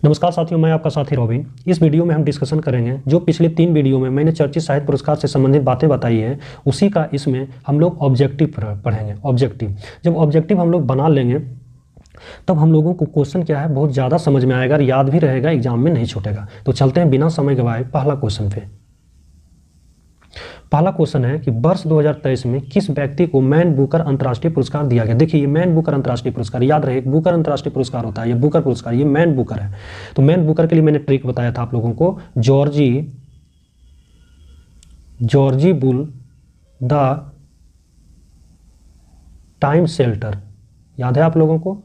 नमस्कार साथियों, मैं आपका साथी रॉबिन। इस वीडियो में हम डिस्कशन करेंगे जो पिछले 3 वीडियो में मैंने चर्चित साहित्य पुरस्कार से संबंधित बातें बताई है, उसी का इसमें हम लोग ऑब्जेक्टिव पढ़ेंगे। ऑब्जेक्टिव जब ऑब्जेक्टिव हम लोग बना लेंगे तब हम लोगों को क्वेश्चन क्या है बहुत ज़्यादा समझ में आएगा और याद भी रहेगा, एग्जाम में नहीं छूटेगा। तो चलते हैं बिना समय गवाए पहला क्वेश्चन पे। पहला क्वेश्चन है कि वर्ष 2023 में किस व्यक्ति को मैन बुकर अंतर्राष्ट्रीय पुरस्कार दिया गया। देखिए, ये मैन बुकर अंतर्राष्ट्रीय पुरस्कार, याद रहे, बुकर अंतर्राष्ट्रीय पुरस्कार होता है, ये बुकर पुरस्कार, ये मैन बुकर है। तो मैन बुकर के लिए मैंने ट्रिक बताया था आप लोगों को, जॉर्जी बुल द टाइम शेल्टर, याद है आप लोगों को।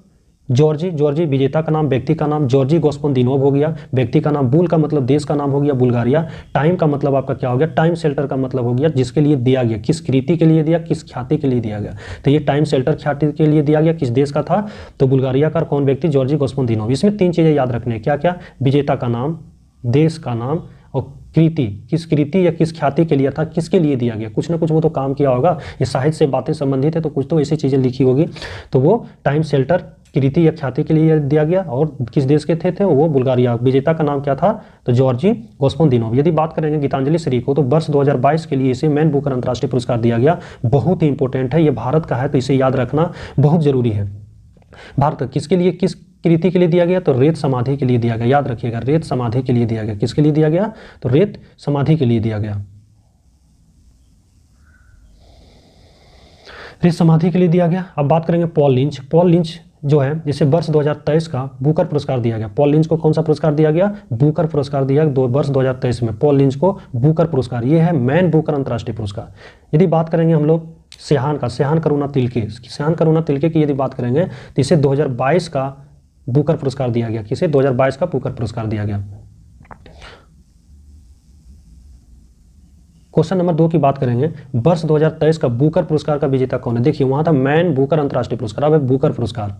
जॉर्जी विजेता का नाम, व्यक्ति का नाम जॉर्जी गोस्पोदिनोव हो गया, व्यक्ति का नाम, बुल का मतलब देश का नाम हो गया बुल्गारिया, टाइम का मतलब आपका क्या हो गया, टाइम शेल्टर का मतलब हो गया जिसके लिए दिया गया, किस कृति के लिए दिया, किस ख्याति के लिए दिया गया। तो ये टाइम शेल्टर ख्याति के लिए दिया गया, किस देश का था, तो बुल्गारिया का। कौन व्यक्ति, जॉर्जी गोस्पोदिनोव। इसमें 3 चीज़ें याद रखने, क्या क्या, विजेता का नाम, देश का नाम और कृति, किस कृति या किस ख्याति के लिए था, किसके लिए दिया गया। कुछ ना कुछ वो तो काम किया होगा, ये साहित्य से बातें संबंधित है तो कुछ तो ऐसी चीज़ें लिखी होगी। तो वो टाइम शेल्टर कृति या ख्याति के लिए दिया गया और किस देश के थे वो बुल्गारिया। विजेता का नाम क्या था, तो जॉर्जी गोस्पोदिनोव। यदि बात करेंगे गीतांजलि श्री को, तो वर्ष 2022 के लिए इसे मैन बुकर अंतर्राष्ट्रीय पुरस्कार दिया गया। बहुत ही इंपॉर्टेंट है, ये भारत का है तो इसे याद रखना बहुत जरूरी है। भारत किसके लिए, किस कृति के लिए दिया गया, तो रेत समाधि के लिए दिया गया। याद रखिएगा, रेत समाधि के लिए दिया गया। किसके लिए दिया गया, तो रेत समाधि के लिए दिया गया, रेत समाधि के लिए दिया गया। अब बात करेंगे पॉल लिंच जो है, जिसे वर्ष 2023 का बुकर पुरस्कार दिया गया। पॉल लिंच को कौन सा पुरस्कार दिया गया, बुकर पुरस्कार दिया गया वर्ष 2023 में। पॉल लिंच को बुकर पुरस्कार, ये है मैन बुकर अंतर्राष्ट्रीय पुरस्कार। यदि बात करेंगे हम लोग सेहान करुणा तिलके की यदि बात करेंगे तो इसे 2022 का बुकर पुरस्कार दिया गया। किसे, 2022 का बुकर पुरस्कार दिया गया। क्वेश्चन नंबर 2 की बात करेंगे, वर्ष 2023 का बुकर पुरस्कार का विजेता कौन है। देखिए, वहां था मैन बुकर अंतर्राष्ट्रीय पुरस्कार, अब है बुकर पुरस्कार।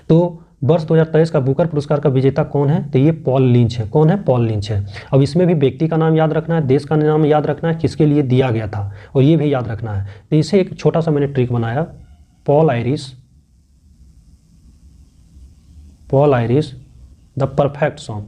तो वर्ष 2023 का बुकर पुरस्कार का विजेता कौन है, तो ये पॉल लिंच है। कौन है, पॉल लिंच है। अब इसमें भी व्यक्ति का नाम याद रखना है, देश का नाम याद रखना है, किसके लिए दिया गया था, और ये भी याद रखना है। तो इसे एक छोटा सा मैंने ट्रिक बनाया, Paul Irish the perfect song.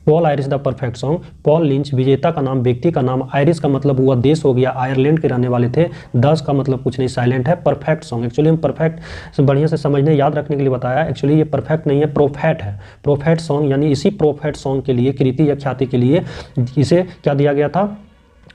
Paul Irish the perfect song. Paul lynch, विजेता का नाम, व्यक्ति का नाम, आयरिश का मतलब हुआ देश हो गया, आयरलैंड के रहने वाले थे, 10 का मतलब कुछ नहीं, साइलेंट है, परफेक्ट सॉन्ग। एक्चुअली हम परफेक्ट बढ़िया से समझने याद रखने के लिए बताया, एक्चुअली ये परफेक्ट नहीं है, प्रोफेट है। प्रोफेट सॉन्ग यानी इसी प्रोफेट सॉन्ग के लिए, कृति या ख्याति के लिए इसे क्या दिया गया था,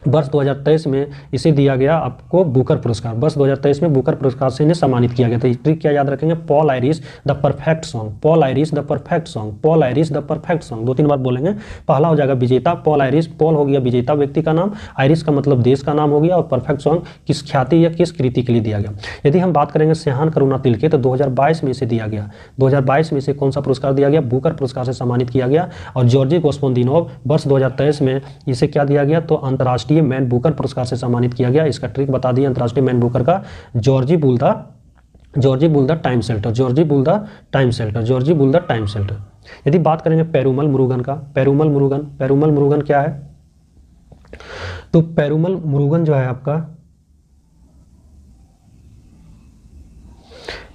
वर्ष 2023 में इसे दिया गया आपको बुकर पुरस्कार। वर्ष 2023 में बुकर पुरस्कार से इन्हें सम्मानित किया गया। तो ट्रिक क्या याद रखेंगे, Paul Irish the perfect song, Paul Irish the perfect song, Paul Irish the perfect song. 2-3 बार बोलेंगे। पहला हो जाएगा विजेता, पॉल आयरिश, पॉल हो गया विजेता व्यक्ति का नाम, आयरिश का मतलब देश का नाम हो गया, और परफेक्ट सॉन्ग किस ख्याति या किस कृति के लिए दिया गया। यदि हम बात करेंगे सेहान करुणा तिलके, तो 2022 में इसे दिया गया। 2022 में इसे कौन सा पुरस्कार दिया गया, बुकर पुरस्कार से सम्मानित किया गया। और जॉर्जी गोस्पोदिनोव वर्ष 2023 में इसे क्या दिया गया, तो अंतर्राष्ट्रीय मैन बुकर पुरस्कार से सम्मानित किया गया। इसका ट्रिक बता दिया अंतर्राष्ट्रीय मैन बुकर का, जॉर्जी बुल द टाइम शेल्टर, जॉर्जी बुल द टाइम शेल्टर। यदि बात करेंगे पेरुमल मुरुगन का, पेरुमल मुरुगन क्या है, तो पेरुमल मुरुगन जो है आपका,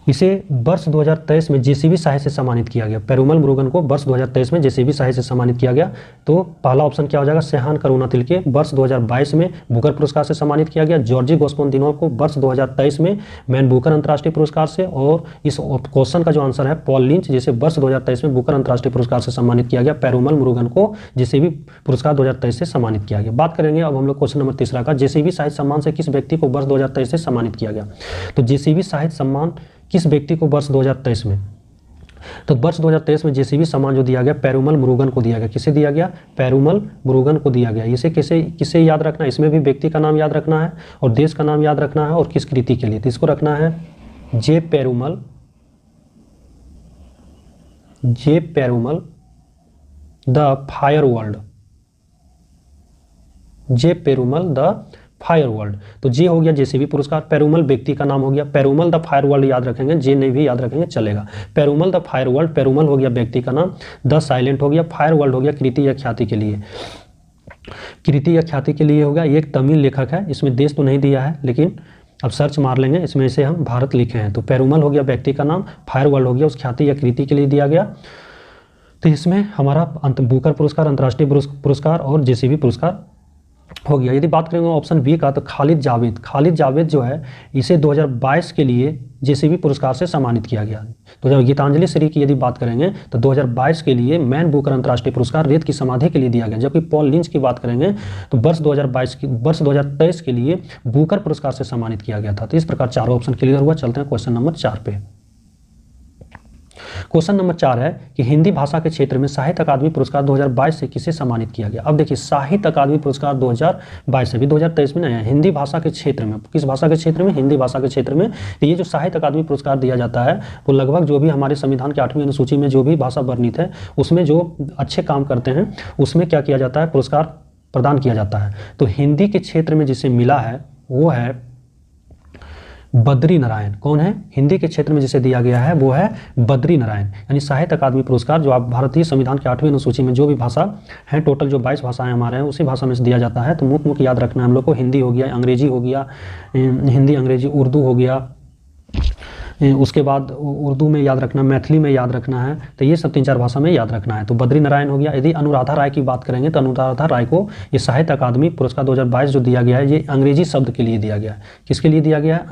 इसे वर्ष 2023 में जेसीबी साहित्य से सम्मानित किया गया। पेरुमल मुरुगन को वर्ष 2023 में जेसीबी साहित्य से सम्मानित किया गया। तो पहला ऑप्शन क्या हो जाएगा, सेहान करुणा तिलके वर्ष 2022 में बुकर पुरस्कार से सम्मानित किया गया। जॉर्जी गोस्पोदिनोव को वर्ष 2023 में मैन बुकर अंतर्राष्ट्रीय पुरस्कार से, और इस क्वेश्चन का जो आंसर है पॉल लिंच, जिसे वर्ष 2023 में बुकर अंतर्राष्ट्रीय पुरस्कार से सम्मानित किया गया। पेरुमल मुरुगन को जेसीबी पुरस्कार 2023 से सम्मानित किया गया। बात करेंगे अब हम लोग क्वेश्चन नंबर 3 का, जेसीबी साहित्य सम्मान से किस व्यक्ति को वर्ष 2023 से सम्मानित किया गया। तो जेसीबी साहित्य सम्मान किस व्यक्ति को वर्ष 2023 में, तो वर्ष 2023 में जेसीबी सम्मान जो दिया गया पेरुमल मुरुगन को दिया गया। किसे दिया गया, पेरुमल मुरुगन को दिया गया। इसे किसे याद रखना है, इसमें भी व्यक्ति का नाम याद रखना है और देश का नाम याद रखना है और किस कृति के लिए, तो इसको रखना है J Perumal the fire world, J Perumal the fire world. तो जे हो गया जेसीबी पुरस्कार, पेरुमल व्यक्ति का नाम हो गया, पेरुमल द फायर वर्ल्ड याद रखेंगे, जे नहीं भी याद रखेंगे चलेगा। Perumal the fire world, Perumal हो गया व्यक्ति का नाम, द साइलेंट हो गया, फायर वर्ल्ड हो गया कृति या ख्याति के लिए, कृति या ख्याति के लिए होगा। ये एक तमिल लेखक है, इसमें देश तो नहीं दिया है लेकिन अब सर्च मार लेंगे, इसमें से हम भारत लिखे हैं तो पेरुमल हो गया व्यक्ति का नाम, फायरवर्ल्ड हो गया उस ख्याति या कृति के लिए दिया गया। तो इसमें हमारा बुकर पुरस्कार, अंतर्राष्ट्रीय पुरस्कार और जेसीबी पुरस्कार हो गया। यदि बात करेंगे ऑप्शन बी का तो खालिद जावेद जो है इसे 2022 के लिए जेसीबी पुरस्कार से सम्मानित किया गया। तो जब गीतांजलि श्री की यदि बात करेंगे तो 2022 के लिए मैन बुकर अंतर्राष्ट्रीय पुरस्कार रेत की समाधि के लिए दिया गया। जबकि पॉल लिंच की बात करेंगे तो वर्ष 2023 के लिए बुकर पुरस्कार से सम्मानित किया गया था। तो इस प्रकार चारों ऑप्शन क्लियर हुआ। चलते हैं क्वेश्चन नंबर 4 पे। क्वेश्चन नंबर 4 है कि हिंदी भाषा के क्षेत्र में साहित्य अकादमी पुरस्कार 2022 से किसे सम्मानित किया गया। अब देखिए साहित्य अकादमी पुरस्कार 2022 से भी 2023 में नहीं है, हिंदी भाषा के क्षेत्र में। किस भाषा के क्षेत्र में? हिंदी भाषा के क्षेत्र में। तो ये जो साहित्य अकादमी पुरस्कार दिया जाता है वो लगभग जो भी हमारे संविधान के 8वीं अनुसूची में जो भी भाषा वर्णित है उसमें जो अच्छे काम करते हैं उसमें क्या किया जाता है, पुरस्कार प्रदान किया जाता है। तो हिंदी के क्षेत्र में जिसे मिला है वो है बद्री नारायण। कौन है? हिंदी के क्षेत्र में जिसे दिया गया है वो है बद्री नारायण। यानी साहित्य अकादमी पुरस्कार जो आप भारतीय संविधान के 8वीं अनुसूची में जो भी भाषा है, टोटल जो 22 भाषाएं हमारे हैं उसी भाषा में से दिया जाता है। तो मुख्य याद रखना है हम लोग को, हिंदी हो गया, अंग्रेजी हो गया, हिंदी अंग्रेजी उर्दू हो गया, उसके बाद उर्दू में याद रखना, मैथिली में याद रखना है। तो ये सब 3-4 भाषा में याद रखना है। तो बद्री नारायण हो गया। यदि अनुराधा राय की बात करेंगे तो अनुराधा राय को ये साहित्य अकादमी पुरस्कार 2022 जो दिया गया है ये अंग्रेजी शब्द के लिए दिया गया है। किसके लिए दिया गया है?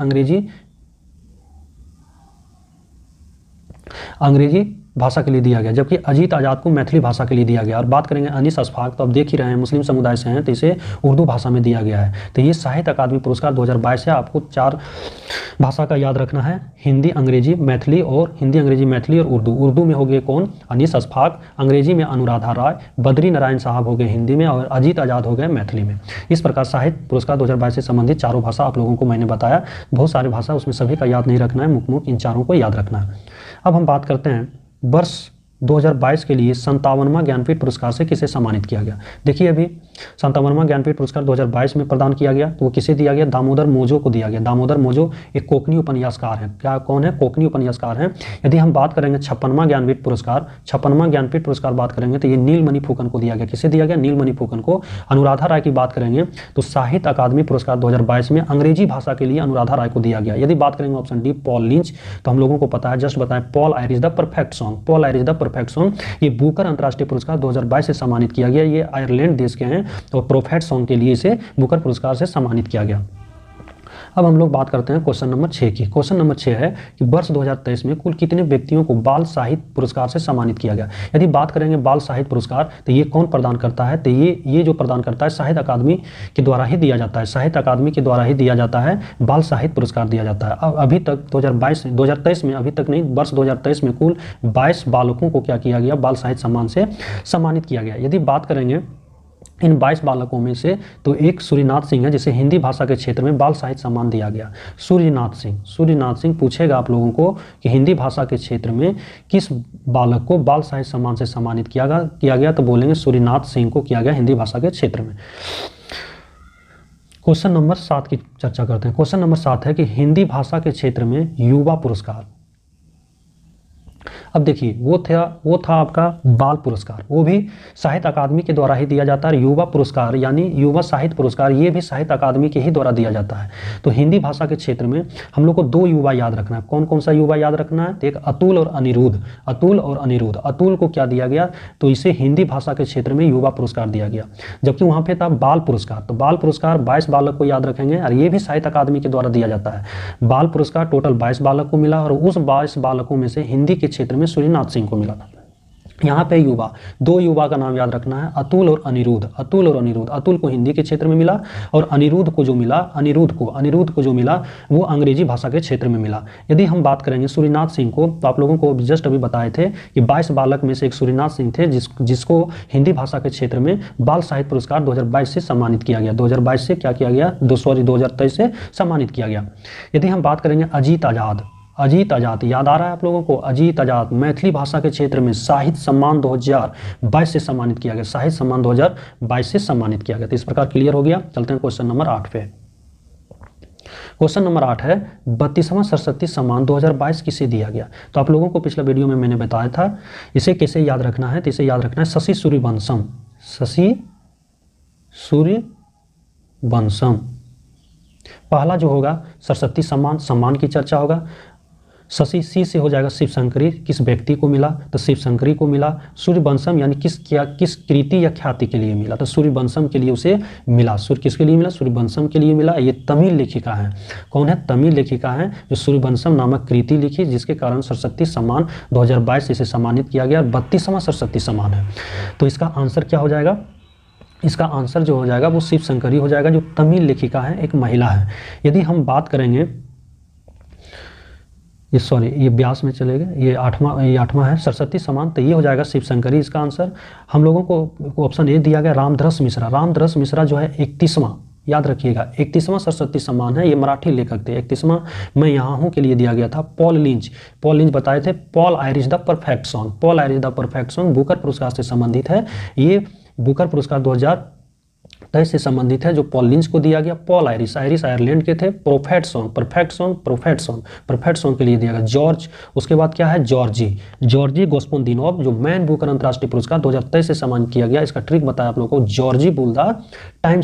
अंग्रेजी भाषा के लिए दिया गया। जबकि अजीत आजाद को मैथिली भाषा के लिए दिया गया। और बात करेंगे अनीस अशफाक, तो अब देख ही रहे हैं मुस्लिम समुदाय से हैं तो इसे उर्दू भाषा में दिया गया है। तो ये साहित्य अकादमी पुरस्कार 2022 है। आपको 4 भाषा का याद रखना है, हिंदी, अंग्रेजी, मैथिली और हिंदी, अंग्रेजी, मैथिली और उर्दू। उर्दू में हो गए कौन? अनीस अशफाक, अंग्रेजी में अनुराधा राय, बद्री नारायण साहब हो गए हिंदी में और अजीत आजाद हो गए मैथिली में। इस प्रकार साहित्य पुरस्कार 2022 से संबंधित 4 भाषा आप लोगों को मैंने बताया। बहुत सारे भाषा उसमें सभी का याद नहीं रखना है, मुख्य इन 4 को याद रखना है। अब हम बात करते हैं वर्ष 2022 के लिए 57वां ज्ञानपीठ पुरस्कार से किसे सम्मानित किया गया। देखिए अभी 57वां ज्ञानपीठ पुरस्कार 2022 में प्रदान किया गया तो वो किसे दिया गया? दामोदर मोजो को दिया गया। दामोदर मोजो एक कोंकणी उपन्यासकार हैं। क्या कौन है? कोंकणी उपन्यासकार हैं। यदि हम बात करेंगे 56वां ज्ञानपीठ पुरस्कार बात करेंगे तो ये नीलमणि फुकन को दिया गया। किसे दिया गया? नीलमणि फुकन को। अनुराधा राय की बात करेंगे तो साहित्य अकादमी पुरस्कार 2022 में अंग्रेजी भाषा के लिए अनुराधा राय को दिया गया। यदि बात करेंगे ऑप्शन डी पॉल लिंच, तो हम लोगों को पता है, जस्ट बताएं, Paul Irish the perfect song, ये बुकर अंतर्राष्ट्रीय पुरस्कार 2022 से सम्मानित किया गया। ये आयरलैंड देश के हैं और परफेक्ट सॉन्ग के लिए इसे बुकर पुरस्कार से सम्मानित किया गया। अब हम लोग बात करते हैं क्वेश्चन नंबर 6 की। क्वेश्चन नंबर 6 है कि वर्ष 2023 में कुल कितने व्यक्तियों को बाल साहित्य पुरस्कार से सम्मानित किया गया। यदि बात करेंगे बाल साहित्य पुरस्कार तो ये कौन प्रदान करता है? तो ये जो प्रदान करता है साहित्य अकादमी के द्वारा ही दिया जाता है। साहित्य अकादमी के द्वारा ही दिया जाता है, बाल साहित्य पुरस्कार दिया जाता है। अब अभी तक 2023 में, अभी तक नहीं, वर्ष 2023 में कुल 22 बालकों को क्या किया गया? बाल साहित्य सम्मान से सम्मानित किया गया। यदि बात करेंगे इन 22 बालकों में से तो एक सूर्यनाथ सिंह है जिसे हिंदी भाषा के क्षेत्र में बाल साहित्य सम्मान दिया गया। सूर्यनाथ सिंह पूछेगा आप लोगों को कि हिंदी भाषा के क्षेत्र में किस बालक को बाल साहित्य सम्मान से सम्मानित किया गया, तो बोलेंगे सूर्यनाथ सिंह को किया गया हिंदी भाषा के क्षेत्र में। क्वेश्चन नंबर 7 की चर्चा करते हैं। क्वेश्चन नंबर 7 है कि हिंदी भाषा के क्षेत्र में युवा पुरस्कार। अब देखिए वो था आपका बाल पुरस्कार, वो भी साहित्य अकादमी के द्वारा ही दिया जाता है। युवा पुरस्कार यानी युवा साहित्य पुरस्कार ये भी साहित्य अकादमी के ही द्वारा दिया जाता है। तो हिंदी भाषा के क्षेत्र में हम लोग को 2 युवा याद रखना है। कौन कौन सा युवा याद रखना है? एक अतुल और अनिरुद्ध। अतुल को क्या दिया गया? तो इसे हिंदी भाषा के क्षेत्र में युवा पुरस्कार दिया गया। जबकि वहाँ पे था बाल पुरस्कार, तो बाल पुरस्कार 22 बालक को याद रखेंगे और ये भी साहित्य अकादमी के द्वारा दिया जाता है। बाल पुरस्कार टोटल 22 बालक को मिला और उस 22 बालकों में से हिंदी के क्षेत्र में सूर्यनाथ सिंह को मिला था। यहाँ पे युवा, 2 युवा का नाम याद रखना है, अतुल और अनिरुद्ध। अतुल को हिंदी के क्षेत्र में मिला और अनिरुद्ध को जो मिला वो अंग्रेजी भाषा के क्षेत्र में मिला। यदि हम बात करेंगे सूर्यनाथ सिंह को, तो आप लोगों को जस्ट अभी बताए थे कि 22 बालक में से एक सूर्यनाथ सिंह थे जिसको हिंदी भाषा के क्षेत्र में बाल साहित्य पुरस्कार 2022 से सम्मानित किया गया। 2022 से क्या किया गया? 2023 से सम्मानित किया गया। यदि हम बात करेंगे अजीत आजाद, याद आ रहा है आप लोगों को? अजीत आजाद मैथिली भाषा के क्षेत्र में साहित्य सम्मान 2022 से सम्मानित किया गया। साहित्य सम्मान 2022 से सम्मानित किया गया। तो इस प्रकार क्लियर हो गया। चलते हैं क्वेश्चन नंबर 8 पे। क्वेश्चन नंबर 8 है 32वां सरस्वती सम्मान 2022 किसे दिया गया। तो आप लोगों को पिछले वीडियो में मैंने बताया था इसे कैसे याद रखना है। तो इसे याद रखना है शशि सूर्यवंशम पहला जो होगा सरस्वती सम्मान, सम्मान की चर्चा होगा। शशि, सी से हो जाएगा शिवशंकरी, किस व्यक्ति को मिला, तो शिवशंकरी को मिला। सूर्यवंशम यानी किस कृति या ख्याति के लिए मिला, तो सूर्यवंशम के लिए उसे मिला। सूर्य किसके लिए मिला, सूर्यवंशम के लिए मिला। ये तमिल लेखिका है, कौन है, तमिल लेखिका है जो सूर्यवंशम नामक कृति लिखी, जिसके कारण सरस्वती सम्मान 2022 से इसे सम्मानित किया गया। 32वां सरस्वती सम्मान है। तो इसका आंसर क्या हो जाएगा, इसका आंसर जो हो जाएगा वो शिवशंकरी हो जाएगा, जो तमिल लेखिका है, एक महिला है। यदि हम बात करेंगे, ये व्यास में चले गए, ये आठवां है सरस्वती सम्मान, तो ये हो जाएगा शिवशंकरी इसका आंसर। हम लोगों को ऑप्शन ए दिया गया रामधरस मिश्रा। रामधरस मिश्रा जो है 31वां, याद रखिएगा 31वां सरस्वती सम्मान है, ये मराठी लेखक थे। 31वां मैं यहाँ हूँ के लिए दिया गया था। पॉल लिंच बताए थे Paul Irish the perfect song. Paul Irish the perfect song Booker पुरस्कार से संबंधित है। ये बुकर पुरस्कार 2023 से संबंधित है, जो पॉल लिंच को दिया गया। पॉल आयरिश आयरलैंड के थे। परफेक्ट सॉन्ग के लिए दिया गया जॉर्ज। उसके बाद क्या है, जॉर्जी गोस्पोंदिनोव, जो मैन बुकर अंतर्राष्ट्रीय पुरस्कार 2023 से सम्मानित किया गया। इसका ट्रिक बताया आप लोगों को, जॉर्जी पुल the Time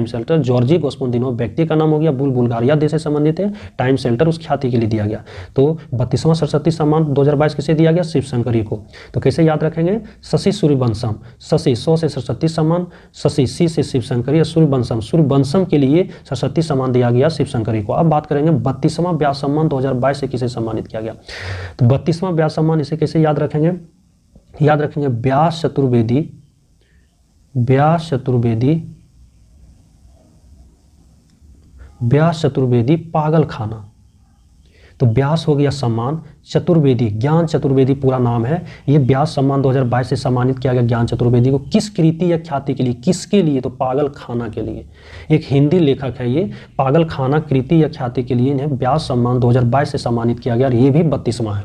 Shelter. Georgi Gospodinov व्यक्ति का नाम हो गया। बुल्गारिया देश से संबंधित है। टाइम शेल्टर उस ख्याति के लिए दिया गया। तो 32वां सरस्वती सम्मान 2022 किसे दिया गया, शिवशंकरी को। तो कैसे याद रखेंगे, शशि सूर्यवंशम, शशि सौ से सरस्वती सम्मान, शशि सी से शिवशंकरी और सूर्यवंशम के लिए सरस्वती सम्मान दिया गया शिवशंकरी को। अब बात करेंगे 32वां व्यास सम्मान 2022 से किसे सम्मानित किया गया। तो 32वां व्यास सम्मान इसे कैसे याद रखेंगे, व्यास चतुर्वेदी पागल खाना। तो व्यास हो गया सम्मान, चतुर्वेदी ज्ञान चतुर्वेदी पूरा नाम है। ये व्यास सम्मान 2022 से सम्मानित किया गया ज्ञान चतुर्वेदी को। किस कृति या ख्याति के लिए, किसके लिए, तो पागल खाना के लिए। एक हिंदी लेखक है ये। पागल खाना कृति या ख्याति के लिए इन्हें व्यास सम्मान 2022 से सम्मानित किया गया और ये भी 32वां है,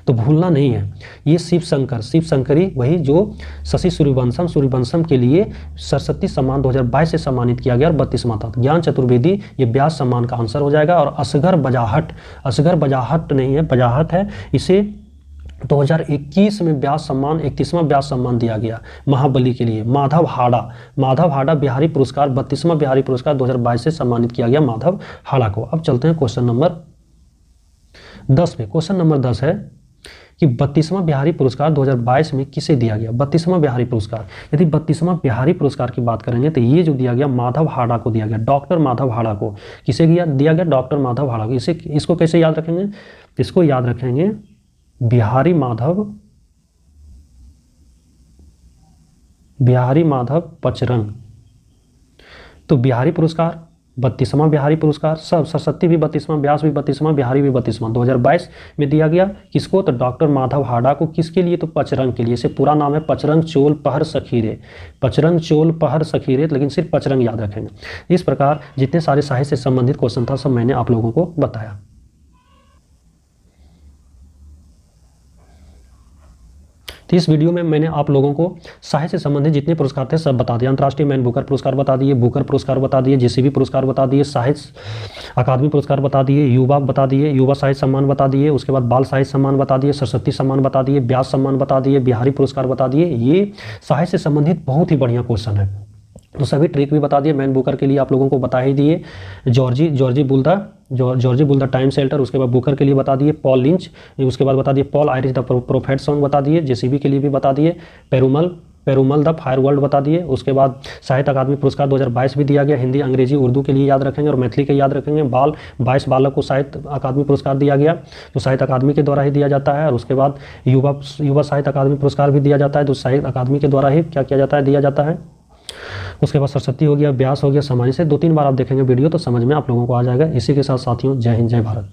तो भूलना नहीं है। ये शिवशंकरी वही जो शशि सूर्यवंशम के लिए सरस्वती सम्मान 2022 से सम्मानित किया गया और 32वां था। ज्ञान चतुर्वेदी ये व्यास सम्मान का आंसर हो जाएगा। और असगर बजाहट नहीं है, बजाहट है। इसे 2021 में व्यास सम्मान 31वां व्यास सम्मान दिया गया महाबली के लिए। माधव हाड़ा बिहारी पुरस्कार 32वां बिहारी पुरस्कार 2022 से सम्मानित किया गया माधव हाड़ा को। अब चलते हैं क्वेश्चन नंबर 10 पे। क्वेश्चन नंबर 10 है कि 32वां बिहारी पुरस्कार 2022 में किसे दिया गया। 32वां बिहारी पुरस्कार, यदि 32वां बिहारी पुरस्कार की बात करेंगे तो ये जो दिया गया माधव हाड़ा को दिया गया, डॉक्टर माधव हाड़ा को। किसे दिया गया, डॉक्टर माधव हाड़ा को। इसको कैसे याद रखेंगे, इसको याद रखेंगे बिहारी माधव पचरंग। तो बिहारी पुरस्कार 32वां बिहारी पुरस्कार, सब सरस्वती भी 32वां, व्यास भी 32वां, बिहारी भी 32वां 2022 में दिया गया। किसको, तो डॉक्टर माधव हाड़ा को। किसके लिए, तो पचरंग के लिए। इसे पूरा नाम है पचरंग चोल पहर सखीरे, लेकिन सिर्फ पचरंग याद रखेंगे। इस प्रकार जितने सारे साहित्य से संबंधित क्वेश्चन था सब मैंने आप लोगों को बताया। तो इस वीडियो में मैंने आप लोगों को साहित्य से संबंधित जितने पुरस्कार थे सब बता दिए। अंतर्राष्ट्रीय मैन बुकर पुरस्कार बता दिए, बुकर पुरस्कार बता दिए, जेसीबी पुरस्कार बता दिए, साहित्य अकादमी पुरस्कार बता दिए, युवा साहित्य सम्मान बता दिए, उसके बाद बाल साहित्य सम्मान बता दिए, सरस्वती सम्मान बता दिए, व्यास सम्मान बता दिए, बिहारी पुरस्कार बता दिए। ये साहित्य से संबंधित बहुत ही बढ़िया क्वेश्चन है। तो सभी ट्रिक भी बता दिए। मैन बुकर के लिए आप लोगों को बता ही दिए। जॉर्जी बुल द टाइम शेल्टर, उसके बाद बुकर के लिए बता दिए। पॉल लिंच, उसके बाद बता दिए Paul Irish the Prophet Song बता दिए। जेसीबी के लिए भी बता दिए। पेरुमल द फायर वर्ल्ड बता दिए। उसके बाद साहित्य अकादमी पुरस्कार 2022 भी दिया गया। हिंदी, अंग्रेजी, उर्दू के लिए याद रखेंगे और मैथिली के याद रखेंगे। 22 बालक को साहित्य अकादमी पुरस्कार दिया गया, जो साहित्य अकादमी के द्वारा ही दिया जाता है। और उसके बाद युवा साहित्य अकादमी पुरस्कार भी दिया जाता है, जो साहित्य अकादमी के द्वारा ही क्या किया जाता है, दिया जाता है। उसके बाद सरस्वती हो गया, व्यास हो गया, सम्मानित से 2-3 बार आप देखेंगे वीडियो तो समझ में आप लोगों को आ जाएगा। इसी के साथ साथियों, जय हिंद, जय भारत।